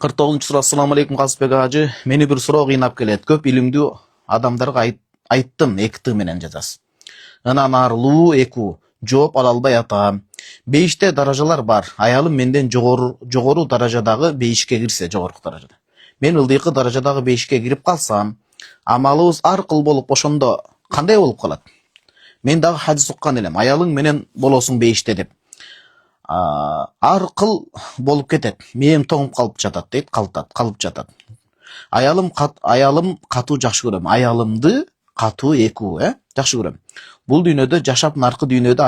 49 сурah. Assalamu алейкум Казбек ажы. Мени bir суроо кыйнап келет. Көп илимдүү адамдарга айттым, экти менен жазасыз. Ынан арлуу эку жооп ала албай атам. Бейиште даражалар бар. Аялым менден жогору даражадагы бейишке кирсе, жогорку даражада. Мен ылдыйкы даражадагы бейишке кирип калсам, амалыбыз ар кыл болуп ошондо кандай болуп калат? Мен дагы хадис уккан элем. Аялың менен болосуң бейиште деп. Ар кыл болуп кетет. Мээм тоңуп калып жатат дейт, калып жатат. Аялым катуу жакшы көрөм. Аялымды катуу эку, жакшы көрөм. Бул дүйнөдө жашап, наркы дүйнөдө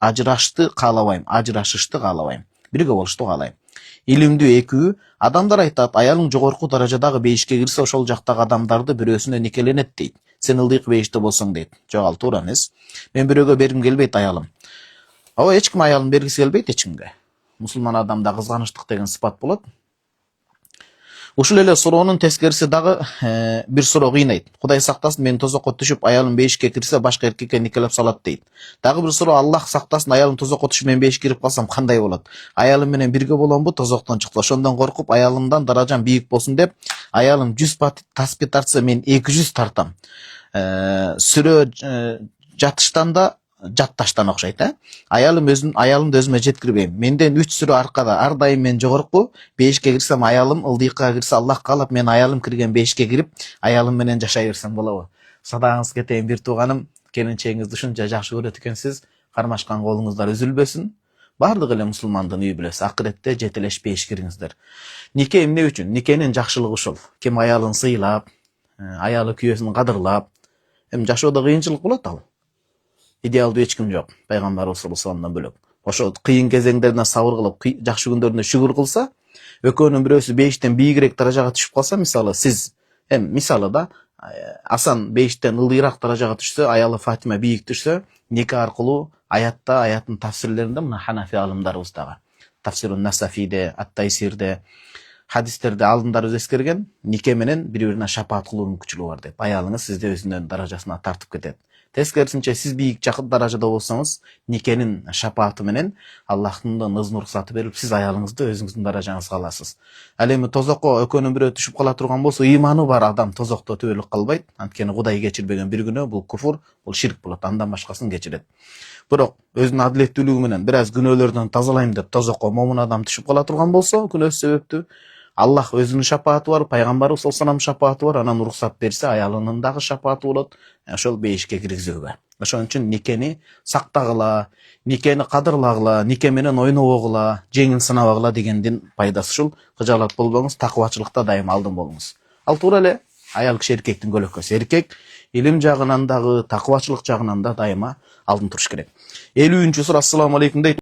ажырашышты каалабайм. Бирге болушту каалайм. Илимдүү экүү адамдар айтат, аялың жогорку даражадагы бейишке кирсе, ошол жактагы адамдарды бирөөсүнө никеленет дейт. Сен ылдыйкы бейиште болсоң дейт. Жок, ал туура эмес. Мен бирөөгө бергим келбейт аялым. Эч ким аялын бергиси келбейт эч кимге. Мусулман адамда кызганычтык деген сыпат болот. Ушул эле суроонун тескериси дагы бир суроо кыйнайт. Кудай сактасын, мен тозокко түшүп, аялым бейишке кирсе, башка эркекке никелеп салат дейт. Дагы бир суроо, Аллах сактасын, аялым тозокко түшүп, мен бейишке кирип калсам кандай болот? Аялым менен бирге боломбу, тозоктон чыкты. Ошондон коркуп, аялымдан даражам бийик болсун деп, аялым 100 таспи тартса, мен 200 тартам. Сүрө жатыштан да жатташтан окшойт, аялымды өзүмө жеткирбейм. Менден 3 сүрө аркада, ар дайым мен жогорку бейишке кирсем, аялым ылдыйкка кирсе, Аллах каалап мен аялым кирген бейишке кирип, аялым менен жашай берсем болобу? Садагыңыз кетейин бир тууганым, келинчегиңизди ушунча жакшы көрөт экенсиз, кармашкан колуңуздар үзүлбөсүн. Бардык эле мусулмандын үй билесиз, акыретте жетелешпей кириңиздер. Нике эмне үчүн? Никенин жакшылыгы ушул. Ким аялын сыйлап, аялы күйөөсүн кадырлап, жашоодо кыйынчылык болот ал. Идеалдуу эч ким жок, пайгамбарыбыз саллаллаху бөлөк. Ошо кыйын кезеңдерине сабыр кылып, жакшы күндөрүнө шүгүр кылса, экөөнүн бирөөсү бейиштен бийигирээк даражага түшүп калса, мисалы сиз, мисалы да, Асан бейиштен ылдыйраак даражага түшсө, аялы Фатима бийик түшсө, нике аркылуу аяттын тафсирлеринде мына Ханафи алымдарыбыз дагы, Тафсирун Насафиде, Ат-Тайсирде, хадистерде алдындарыбыз эскерген, нике менен бири-бирине шапаат кылуу мүмкүнчүлүгү бар деп. Аялыңыз сизди өзүнүн даражасына тартып кетет. Тескерисинче, сиз бийик жакын даражада болсоңуз, никенин шапааты менен Аллахтын ызын уруксаты берип, сиз аялыңызды өзүңүздүн даражаңызга аласыз. Ал эми тозокко экөөнүн бирөө түшүп кала турган болсо, ыйманы бар адам тозокто түбөлүк калбайт. Анткени Кудай кечирбеген бир күнөө бул куфур, бул ширк болот, андан башкасын кечирет. Бирок өзүнүн адилеттүүлүгү менен бир аз күнөөлөрдөн тазалайм деп тозокко момун адам түшүп кала турган болсо, күнөөсү себептүү, Аллах өзүнүн шапааты бар, пайгамбарыбыз саллаллаху алейхи шапааты бар, анан уруксат берсе, аялынын дагы шапааты болот, ошол бейишке киргизүүгө. Ошон үчүн никени сактагыла, никени кадырлагыла, нике менен ойнобогула, жеңил сынабагыла дегендин пайдасы ушул. Кыжаалат болбоңуз, такыбачылыкта дайым алдын болуңуз. Ал туура эле аял киши эркектин көлөкөсү. Эркек илим жагынан дагы, такыбачылык жагынан да дайыма алдын туруш керек. 50-сүрө. Ассаламу алейкум дейт.